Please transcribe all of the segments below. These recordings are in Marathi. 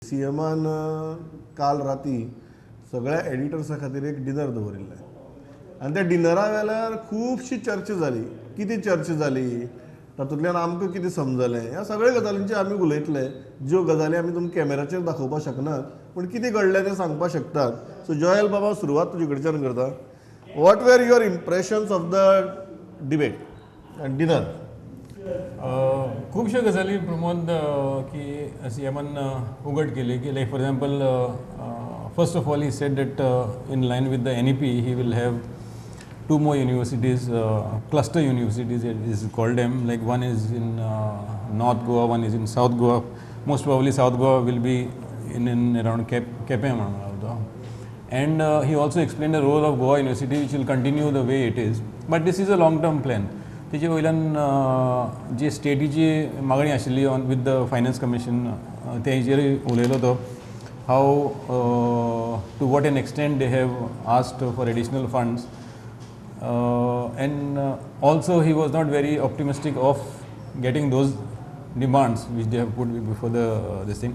सीएमान काल राती सगळ्या एडिटर्सां खातीर एक डिनर दवरिल्लें आनी त्या डिनरा वेल्यार खुबशी चर्चा जाली. कितें चर्चा जाली, तातूंतल्यान आमकां कितें समजलें, ह्या सगळ्या गजालींचेर आमी उलयतले. ज्यो गजाली आमी तुमकां कॅमेराचेर दाखोवपाक शकनात पूण कितें घडलें तें सांगपाक शकतात. सो जोयल बाबा, सुरवात तुजे कडच्यान करता. What were your impressions of the debate and dinner? खुबश्यो गजाली प्रमोद की सीएमान उगड केली की like for example first of all he said that in line with the NEP he will have 2 more universities, cluster universities it is called them, like one is in North Goa, one is in South Goa. Most probably South Goa will be in around Kepe. And he also explained the role of Goa University which will continue the way it is. But this is a long term plan. तेजे वयल्यान जी स्टेटीची मागणी आशिल्ली on with the finance commission तेजेर उलयलो तो हाव to what an extent they have asked for additional funds. And also he was not very optimistic of getting those demands which they have put before this thing.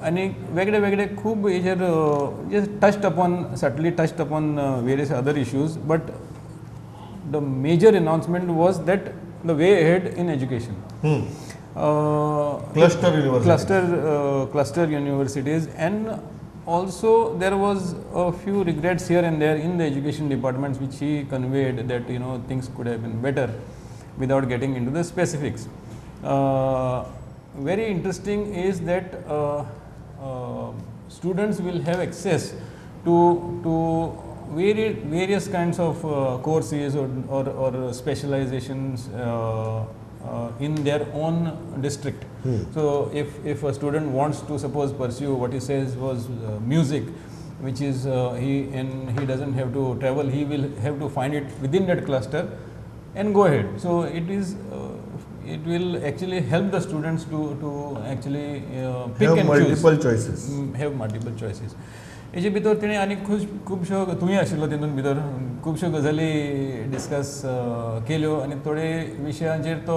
आणि वेगळे खूब हेजेर subtly touched upon various other issues, but the major announcement was that the way ahead in education. Cluster universities, and also there was a few regrets here and there in the education departments which he conveyed that things could have been better without getting into the specifics. Very interesting is that students will have access to various kinds of courses or specializations in their own district. So if a student wants to suppose pursue what he says was music, which is he doesn't have to travel, he will have to find it within that cluster and go ahead. So it will actually help the students to actually pick have and multiple choose. choices. Have multiple choices. हेजे भितर तेणें आनी खुबश्यो तुवें आशिल्लो तितून भितर खुबश्यो गजाली डिस्कस केल्यो आनी थोडे विशयांचेर तो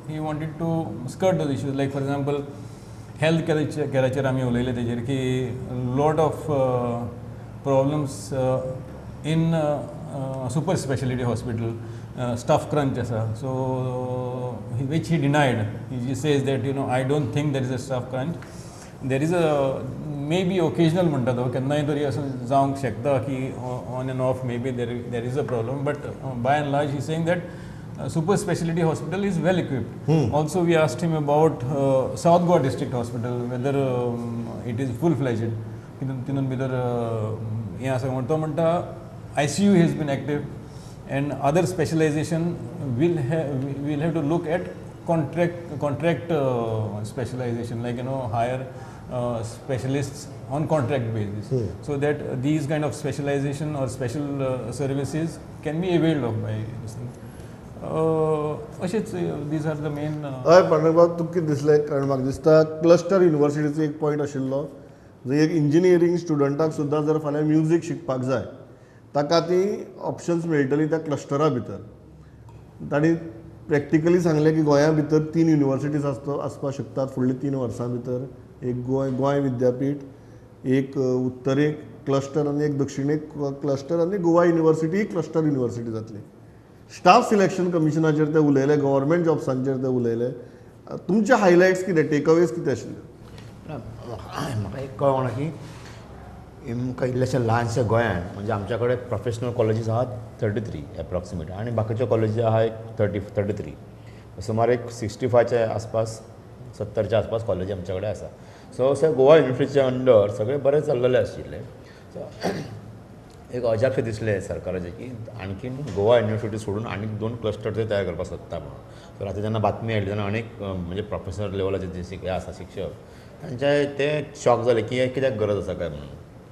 he wanted to skirt those issues. Like for example health कॅराचेर आमी उलयले तेजेर की lot of problems in super speciality hospital, staff crunch आसा. So which he denied. He says that I don't think there is a staff crunch. There is a maybe occasional म्हणटा तो, केन्नाय तरी असं जावंक शकता की on and off maybe there is a problem, but by end large he saying that super speciality hospital is well equipped. Also we asked him about South Goa district hospital, whether it is full fledged. तितून भितर हें आसा म्हणटा तो म्हणटा ICU has been active, and other specialization will have to look at contract specialization, like hire specialists on contract basis, so that these kind of specialization or special services can be availed of by this thing. These are the main. हय पांडुरंग, तुका कितें दिसलें? कारण म्हाका दिसता क्लस्टर युनिवर्सिटीचो एक पॉयंट आशिल्लो, जर एक इंजिनियरींग स्टुडंटाक सुद्दां जर फाल्यां म्युजीक शिकपाक जाय, ताका ती ऑप्शन्स मेळटली त्या क्लस्टरा भितर. तांणी प्रॅक्टिकली सांगलें की गोंया भितर 3 युनिवर्सिटीज आसपाक शकतात फुडलीं 3 वर्सां भितर. एक गोंय विद्यापीठ, एक उत्तरेक क्लस्टर आनी एक दक्षिणेक क्लस्टर, आनी गोवा युनिवर्सिटी क्लस्टर युनिवर्सिटी जातली. स्टाफ सिलेक्शन कमिशनाचेर ते उलयले, गव्हर्मेंट जॉब्सांचेर ते उलयले. तुमचे हायलायट्स कितें, टेकअवेज कितें आशिल्ले? म्हाका एक कळना की आमकां इल्लेशें ल्हानशें गोंयांत म्हणजे आमच्या कडेन प्रोफेशनल कॉलेजीस आहात 33 एप्रॉक्सिमेट, आनी बाकीच्यो कॉलेजी आहा एक 33. सुमार एक 65च्या आसपास 70च्या आसपास कॉलेजी आमच्या कडेन आसा. सो गोवा युनिवर्सिटीच्या अंडर सगळें बरें चल्लेलें आशिल्लें. सो एक अजापशें दिसलें सरकाराचें की आणखीन गोवा युनिवर्सिटी सोडून आनीक 2 क्लस्टर ते तयार करपाक सोदता म्हणून. सो आतां जेन्ना बातमी आयली तेन्ना अनेक म्हणजे प्रोफेसर लेवलाचे जे आसा शिक्षक, तांचे ते शॉक जाले की कित्याक गरज आसा काय म्हणून.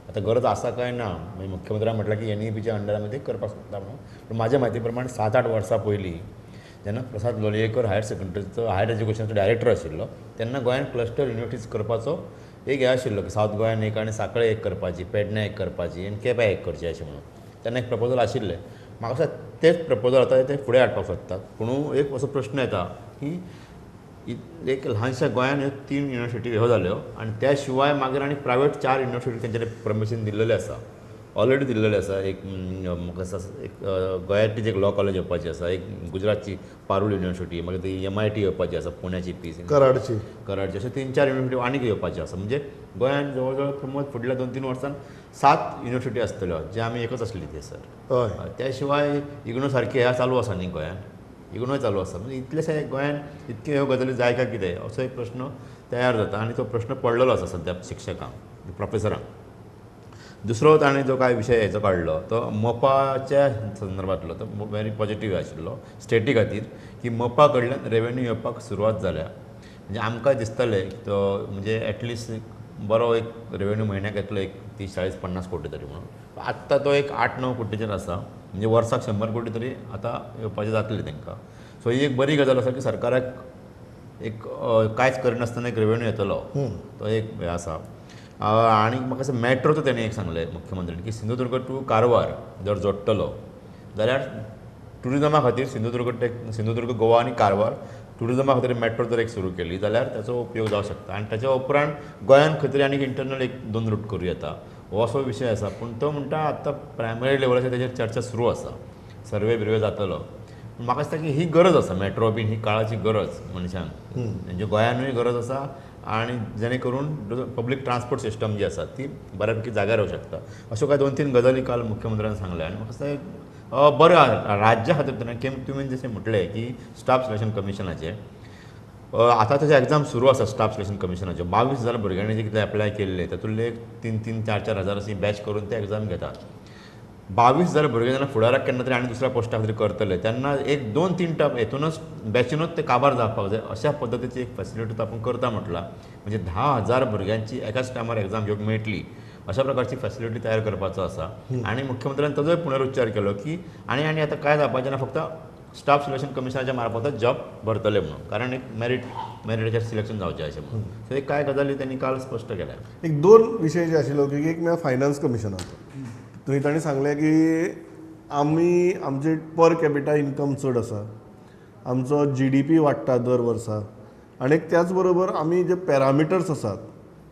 आतां गरज आसा काय ना, म्हणजे मुख्यमंत्र्यान म्हटलां की NEPच्या अंडर आमी ते करपाक सोदता म्हणून. पूण म्हाज्या म्हायती प्रमाण 7-8 वर्सां पयलीं जेन्ना प्रसाद लोलयेकर हायर सेकंडरीचो हायर एज्युकेशनाचो डायरेक्टर आशिल्लो, तेन्ना गोंयांत क्लस्टर युनिवर्सिटीज करपाचो एक हे आशिल्लो की सावथ गोंयान एक आनी सांकळे एक करपाची, पेडण्यां एक करपाची आनी केप्यां एक करची अशें म्हणून. तेन्ना एक प्रपोजल आशिल्लें. म्हाका दिसता तेच प्रपोजल आतां ते फुडें हाडपाक सोदतात. पूण एक असो प्रश्न येता की एक ल्हानशा गोंयान ह्यो 3 युनिवर्सिटी ह्यो जाल्यो आनी त्या शिवाय मागीर आनी प्रायवेट 4 युनिवर्सिटी तेंच्यानी परमिशन दिल्लेलें आसा ऑलरेडी दिल्लेलें आसा. एक म्हाका दिसता एक गोंयांतलीच एक लॉ कॉलेज येवपाची आसा, एक गुजरातची पारूल युनिवर्सिटी, मागीर ती MIT येवपाची आसा, पुण्याची पीस कराडची अशे 3-4 युनिवर्सिटी आनीक येवपाची आसा. म्हणजे गोंयांत जवळ जवळ प्रमोद फुडल्या 2-3 वर्सांत 7 युनिवर्सिटी आसतल्यो जे आमी एकच आसली ते सर. त्या शिवाय इग्नू सारकी ह्या चालू आसा न्ही गोंयांत, इग्नूय चालू आसा. म्हणजे इतलेशे गोंयांत इतके ह्यो गजाली जाय काय कितें असो एक प्रश्न तयार जाता आनी तो प्रश्न पडलेलो आसा सद्या शिक्षकांक, प्रोफेसरांक. दुसरो ताणें जो काय विशय हेचो काडलो तो मोपाच्या संदर्भांतलो, तो व्हेरी पॉजिटीव आशिल्लो स्टेटी खातीर, की मोपा कडल्यान रेवेन्यू येवपाक सुरवात जाल्या. म्हणजे आमकां दिसतालें तो म्हणजे एटलिस्ट बरो एक रेवेन्यू म्हयन्याक येतलो एक 30-40-50 कोटी तरी म्हणून. आत्तां तो एक 8-9 कोटीचेर आसा, म्हणजे वर्साक 100 कोटी तरी आतां येवपाचें जातलें तांकां. सो ही एक बरी गजाल आसा की सरकाराक एक कांयच करनासतना एक रेवेन्यू येतलो, तो एक हें आसा. आनी म्हाका असं मॅट्रोचं तेणें एक सांगलें मुख्यमंत्र्यान की सिंधुदुर्ग टू कारवार जर जोडटलो जाल्यार टुरिजमा खातीर सिंधुदुर्ग गोवा आनी कारवार टुरिजमा खातीर मॅट्रो जर एक सुरू केली जाल्यार ताचो उपयोग जावं शकता. आनी ताच्या उपरांत गोंयान खंय तरी आनीक इंटरनल 1-2 रूट करूं येता हो असो विशय आसा. पूण तो म्हणटा आतां प्रायमरी लेवलाचेर ताचेर चर्चा सुरू आसा, सर्वे बिर्वे जातलो. म्हाका दिसता की ही गरज आसा, मॅट्रो बीन ही काळाची गरज मनशांक, म्हणजे गोंयानूय गरज आसा आनी जेणे करून पब्लीक ट्रान्सपोर्ट सिस्टम जी आसा ती बऱ्यापैकी जाग्यार येवं शकता. अश्यो काय 2-3 गजाली काल मुख्यमंत्र्यान सांगल्या. आनी म्हाका दिसता बरें राज्या खातीर तुवें जशें म्हटलें की स्टाफ सिलेक्शन कमिशनाचें आतां ताचे एग्जाम सुरू आसा. स्टाफ सिलेक्शन कमिशनाचे 22,000 भुरग्यांनी जे कितें एप्लाय केल्ले तातूंतले 3-4 हजार अशी बॅच करून ते एग्जाम घेतात. 22,000 भुरगे जेन्ना फुडाराक केन्ना तरी आनी दुसऱ्या पोस्टा खातीर करतले तेन्ना 1-2-3 हेतूनच बॅचीनूच ते काबार जावपाक जाय अशा पद्दतीची एक फॅसिलिटी आपूण करता म्हटला. म्हणजे 10,000 भुरग्यांची एकाच टायमार एग्जाम घेवंक मेळटली अशा प्रकारची फॅसिलिटी तयार करपाचो आसा. आनी मुख्यमंत्र्यान ताजोय पुनरुच्चार केलो की आनी आतां काय जावपाचें ना, फक्त स्टाफ सिलेक्शन कमिशनाच्या मार्फतच जॉब भरतले म्हणून, कारण एक मेरिटाचेर सिलेक्शन जावचें अशें म्हणून. सो एक काय गजाली त्यांनी काल स्पश्ट केल्या. एक 2 विशय जे आशिल्लो की एक म्हळ्यार फायनान्स कमिशनाचो. थंय ताणें सांगलें की आमचे पर कॅपिटा इनकम चड आसा, आमचो GDP वाडटा दर वर्सा, आनी त्याच बरोबर आमी जे पॅरामिटर्स आसात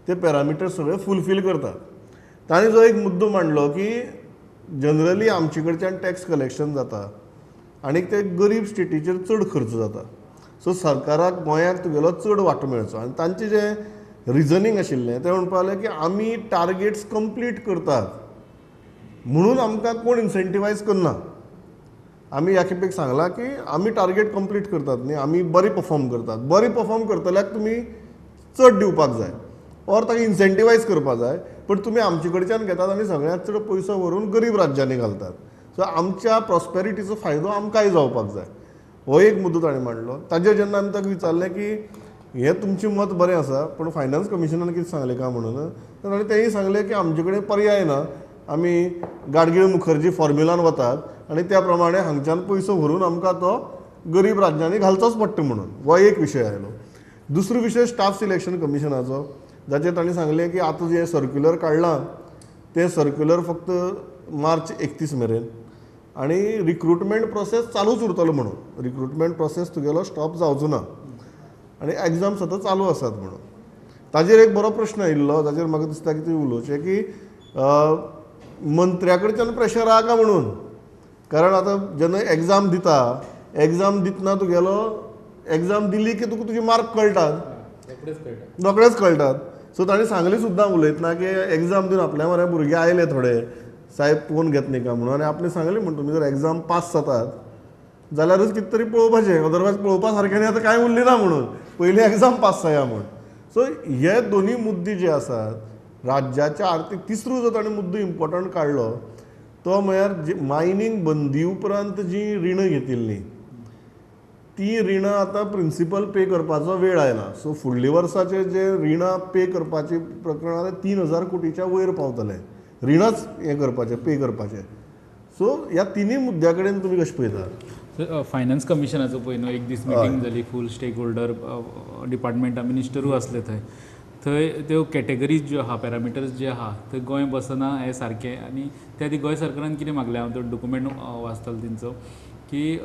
ते पॅरामिटर्स सगळे फुलफील करतात. ताणें जो एक मुद्दो मांडलो की जनरली आमचे कडच्यान टॅक्स कलेक्शन जाता आनी ते गरीब स्टेटीचेर चड खर्च जाता. सो सरकाराक गोंयाक तुगेलो चड वांटो मेळचो. आनी तांचें जें रिजनींग आशिल्लें तें म्हणपा लागलें की आमी टार्गेट्स कंप्लीट करतात म्हणून आमकां कोण इन्सेंटिवायज करना. आमी ह्या खेपेक सांगलां की आमी टार्गेट कंप्लीट करतात न्ही, आमी बरी परफॉर्म करतात. बरी परफॉर्म करतल्याक तुमी चड दिवपाक जाय ऑर ताका इन्सेंटिवायज करपाक जाय. पण तुमी आमचे कडच्यान घेतात आनी सगळ्यांत चड पयसो व्हरून गरीब राज्यांनी घालतात. सो आमच्या प्रॉस्पेरिटीचो फायदो आमकांय जावपाक जाय हो एक मुद्दो ताणें मांडलो. ताजेर जेन्ना आमी ताका विचारलें की हें तुमचें मत बरें आसा पूण फायनान्स कमिशनान कितें सांगलें काय म्हणून, ताणें तेंय सांगलें की आमचे कडेन पर्याय ना, आमी गाडगीळ मुखर्जी फॉर्म्युलान वतात आनी त्या प्रमाणे हांगच्यान पयसो भरून आमकां तो गरीब राज्यांनी घालचोच पडटा म्हणून हो एक विशय आयलो. दुसरो विशय स्टाफ सिलेक्शन कमिशनाचो, जाचेर ताणें सांगलें की आतां जें सर्क्युलर काडलां तें सर्क्युलर फक्त मार्च 31 मेरेन आनी रिक्रुटमेंट प्रोसेस चालूच उरतलो म्हणून. रिक्रुटमेंट प्रोसेस तुगेलो स्टॉप जावचो ना आनी एग्जाम्स आतां चालू आसात म्हणून. ताजेर एक बरो प्रश्न आयिल्लो, ताजेर म्हाका दिसता की तुवें उलोवचें की मंत्र्या कडच्यान प्रेशर आहा काय म्हणून. कारण आतां जेन्ना एग्जाम दितना तुगेलो एग्जाम दिली की तुका तुजी मार्क कळटात, रोखडेच कळटात. सो ताणें सांगलें सुद्दां उलयतना की एग्जाम दिवन आपल्या मरे भुरगे आयले थोडे साहेब कोण घेत न्ही काय म्हणून, आनी आपणें सांगलें म्हणून तुमी जर एग्जाम पास जातात जाल्यारूच कितें तरी पळोवपाचें, अदरवायज पळोवपा सारकें न्ही आतां कांय उरलें ना म्हणून, पयलीं एग्जाम पास जाया म्हूण. सो हे दोनी मुद्दे जे आसात राज्याच्या आर्थीक. तिसरो जो ताणें मुद्दो इम्पॉर्टंट काडलो तो म्हळ्यार मायनींग बंदी उपरांत जीं रिणां घेतिल्लीं ती रिणां आतां प्रिंसिपल पे करपाचो वेळ आयला. सो फुडल्या वर्साचे जे रिणां पे करपाची प्रकरण आतां 3,000 कोटीच्या वयर पावतलें, रिणांच हें करपाचें पे करपाचें. सो ह्या तिनूय मुद्द्या कडेन तुमी कशें पळयतात? फायनान्स कमिशनाचो पळय न्हू एक दीस मिटींग जाली, फूल स्टेक होल्डर डिपार्टमेंटा मिनिस्टरूय आसले थंय त्यो कॅटेगरीज ज्यो आहा, पॅरामिटर्स जे आहा थंय गोंय बसना हें सारकें. आनी त्या ती गोंय सरकारान कितें मागलें, हांव तो डॉक्युमेंट वाचतालो तेंचो की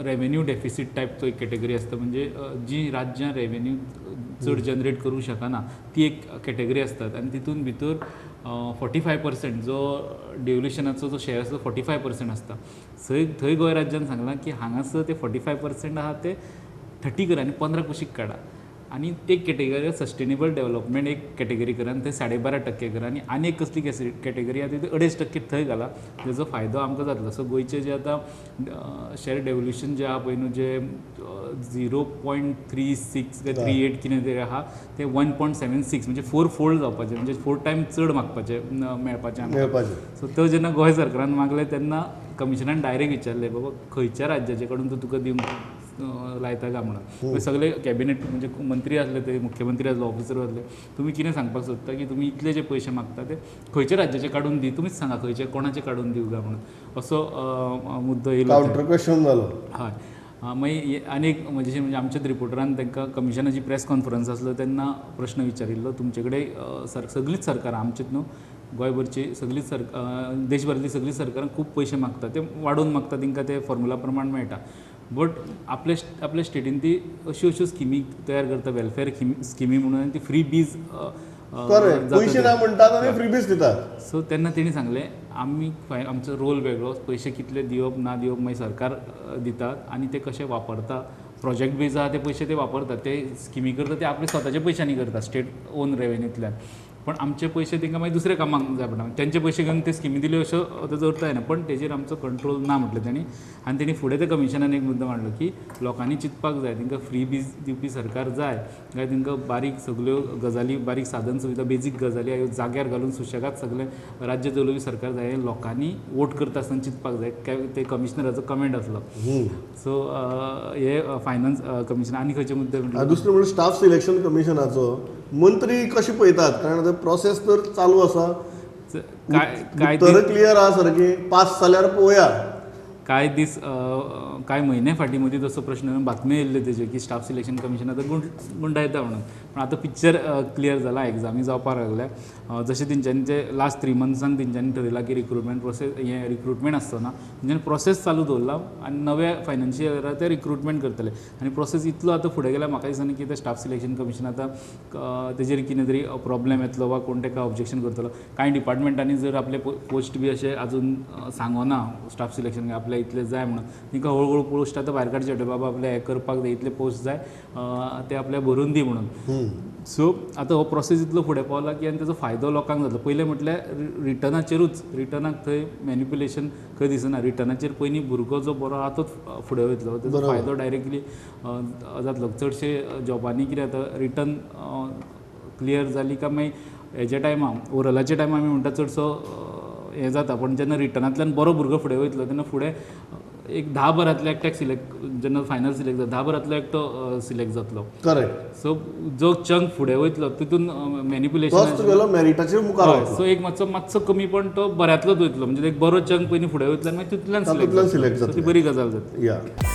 रेवेन्यू डेफिसीट टायप तो एक कॅटेगरी आसता, म्हणजे जी राज्यां रेवेन्यू चड जनरेट करूंक शकना ती एक कॅटेगरी असतात आणि तितून भितर 45% जो डेव्हल्युशनाचो जो शेअर आसा तो 45% आसता. थंय गोंय राज्यान सांगलां की हांगासर ते 45% आहा ते 30 करा आनी 15 कुशीक काडा. आणि एक कॅटेगरी सस्टेनेबल डेव्हलपमेंट एक कॅटेगरी करा आणि ते 12.5% करा आणि आनी एक कसली कॅटेगरी आहा ती 2.5% थंय घाला, जेजो फायदो आमकां जातलो. सो गोंयचे जे आतां शेअर डेव्हल्युशन जे आहा पळय न्हू, जे 0.36 काय 38 कितें तरी आहा ते 1.76 म्हणजे 4 फोल्ड जावपाचें, म्हणजे 4 टायम चड मागपाचें मेळपाचें आमकां. सो तो जेन्ना गोंय सरकारान मागलें तेन्ना कमिशनान डायरेक्ट विचारलें बाबा खंयच्या राज्याचे कडून तूं तुका दिवंक लायता काय म्हणून. सगळे कॅबिनेट म्हणजे मंत्री आसले ते, मुख्यमंत्री आसलो, ऑफिसर आसले, तुमी कितें सांगपाक सोदता की तुमी इतले जे पयशे मागता ते खंयच्या राज्याचे काडून दी, तुमीच सांगा खंयचे कोणाचे काडून दिवं काय म्हणून असो मुद्दो येयलो. काउंटर क्वेश्चन जालो. हय. मागीर आनीक म्हणजे आमच्याच रिपोर्टरान तांकां कमिशनाची प्रेस कॉन्फरन्स आसलो तेन्ना प्रश्न विचारिल्लो, तुमचे कडेन सगळींच सरकारां आमचीच न्हू गोंयभरची सगळींच देशभरांतली सगळीं सरकारां खूब पयशे मागता, ते वाडोवन मागता, तांकां ते फॉर्मुला प्रमाण मेळटा. बट आपल्या स्टेटीन ती अश्यो स्किमी तयार करता, वेलफेअर स्किमी म्हणून, आनी ती फ्री बीज पयशे ना म्हणटात आनी फ्रीबीज दितात. सो तेन्ना तेणी सांगलें आमी आमचो रोल वेगळो, पयशे कितले दिवप ना दिवप मागीर सरकार दितात आनी ते कशे वापरता, प्रोजेक्ट बेज आहा ते पयशे ते वापरतात, ते स्किमी करता ते आपले स्वताच्या पयशांनी करता स्टेट ओन रेवेन्यूंतल्यान. पण आमचे पयशे तांकां मागीर दुसऱ्या कामाक जाय पडटा, तेंचे पयशे घेवन ते स्किमी दिल्यो अश्यो ताजो अर्थ येना. पण तेजेर आमचो कंट्रोल ना म्हटलें तेणी. आनी तेणी फुडें त्या कमिशनान एक मुद्दो मांडलो की लोकांनी चिंतपाक जाय, तांकां फ्री बीज दिवपी सरकार जाय काय तांकां बारीक सगळ्यो गजाली, बारीक साधन सुविधा, बेजीक गजाली ह्यो जाग्यार घालून सुशेगाद सगळें राज्य चलोवपी सरकार जाय, हें लोकांनी वोट करता आसतना चिंतपाक जाय. ते कमिशनराचो कमेंट आसलो. सो हे फायनान्स कमिशन. आनी खंयचे मुद्दे दुसरें म्हणजे स्टाफ सिलेक्शन कमिशनाचो मंत्री कशें पळयतात, कारण प्रोसेस तर चालू आसा, काय क्लियर आहा सारकी, पास जाल्यार पळोवया. कांय म्हयने फाटीं मदीं तसो प्रश्न बातम्यो येयल्ल्यो तेजे की स्टाफ सिलेक्शन कमिशन आतां गुंडायता म्हणून. पण आतां पिक्चर क्लियर जाला, एग्जामी जावपाक लागल्या. जशें तेंच्यांनी ते लास्ट 3 मंथ्सांक तेंच्यांनी ठरयलां की रिक्रुटमेंट प्रोसेस हें रिक्रुटमेंट आसतना तेंच्यांनी प्रोसेस चालू दवरला आनी नव्या फायनान्शियल इयराक ते रिक्रुटमेंट करतले. आनी प्रोसेस इतलो आतां फुडें गेला, म्हाका दिसना की ते स्टाफ सिलेक्शन कमिशन आतां तेजेर कितें तरी प्रॉब्लेम येतलो वा कोण ताका ऑब्जेक्शन करतलो. कांय डिपार्टमेंटांनी जर आपले पोस्ट बी अशे आजून सांगोना स्टाफ सिलेक्शन आपल्या इतले जाय म्हणून, तांकां हळू पोस्ट आतां भायर काडचे पडटा, बाबा आपले हें करपाक जाय, इतले पोस्ट जाय, ते आपल्या भरून दी म्हणून. सो आतां हो प्रोसेस इतलो फुडें पावला की आनी तेजो फायदो लोकांक जातलो. पयलें म्हटल्यार रिटर्नाचेरूच, रिटर्नाक थंय मॅनिप्युलेशन खंय दिसना, रिटर्नाचेर पयलीं भुरगो जो बरो आहा तोच फुडें वयतलो, तेजो फायदो डायरेक्टली जातलो. चडशे जॉबांनी कितें जाता, रिटर्न क्लियर जाली काय मागीर हेज्या टायमार ओरलाच्या टायमार आमी म्हणटा चडसो हें जाता. पण जेन्ना रिटर्नांतल्यान बरो भुरगो फुडें वयतलो तेन्ना फुडें एक 10 बरांतल्या एकट्याक सिलेक्ट, जेन्ना फायनल सिलेक्ट जाता 10 बरांतलो एकटो सिलेक्ट जातलो. करेक्ट. सो जो चंक फुडें वयतलो तितून मॅनिप्युलेशन मेरिटाचेर मुखार, सो एक मातसो कमी पण तो बऱ्यांतलोच वयतलो, म्हणजे एक बरो चंक पयलीं फुडें वयतलो आनी मागीर तितूंतल्यान सिलेक्ट जातलो. ती बरी गजाल जाता.